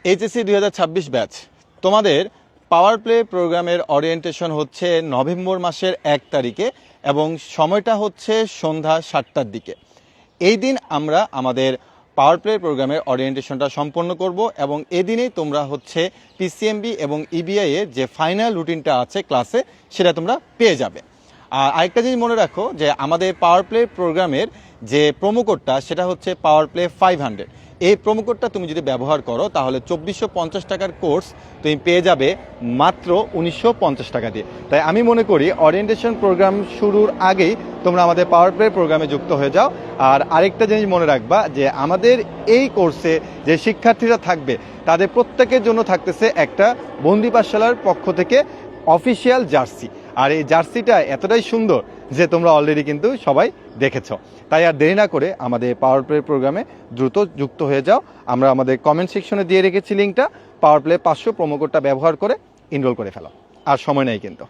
HSC 2026 batch তোমাদের power play প্রোগ্রামের orientation হচ্ছে নভেম্বর মাসের 1 তারিখে এবং সময়টা হচ্ছে সন্ধ্যা 7টার দিকে। এই দিন আমরা আমাদের পাওয়ার প্লে প্রোগ্রামের ওরিয়েন্টেশনটা সম্পন্ন করব এবং এদিনেই তোমরা হচ্ছে পিসিএমবি এবং ইবিআই এর যে ফাইনাল রুটিনটা আছে ক্লাসে সেটা তোমরা পেয়ে যাবে। আর আরেকটা জিনিস মনে রাখো যে আমাদের পাওয়ার প্লে প্রোগ্রামের যে প্রোমো কোডটা সেটা হচ্ছে পাওয়ার প্লে 500। এই প্রোমো কোডটা তুমি যদি ব্যবহার করো তাহলে 2450 টাকার কোর্স তুমি পেয়ে যাবে মাত্র 1950 টাকা দিয়ে। তাই আমি মনে করি ওরিয়েন্টেশন প্রোগ্রাম শুরুর আগেই তোমরা আমাদের পাওয়ার প্লে প্রোগ্রামে যুক্ত হয়ে যাও। আর আরেকটা জিনিস মনে রাখবা যে আমাদের এই কোর্সে যে শিক্ষার্থীরা থাকবে তাদের প্রত্যেকের জন্য থাকতেছে একটা বন্দি পাঠশালার পক্ষ থেকে অফিসিয়াল জার্সি। আর এই জার্সিটা এতটাই সুন্দর যে তোমরা অলরেডি কিন্তু সবাই দেখেছো। তাই আর দেরি না করে আমাদের পাওয়ার প্লে প্রোগ্রামে দ্রুত যুক্ত হয়ে যাও। আমরা আমাদের কমেন্ট সেকশনে দিয়ে রেখেছি লিঙ্কটা, পাওয়ার প্লে 500 প্রোমো কোডটা ব্যবহার করে এনরোল করে ফেলো। আর সময় নেই কিন্তু।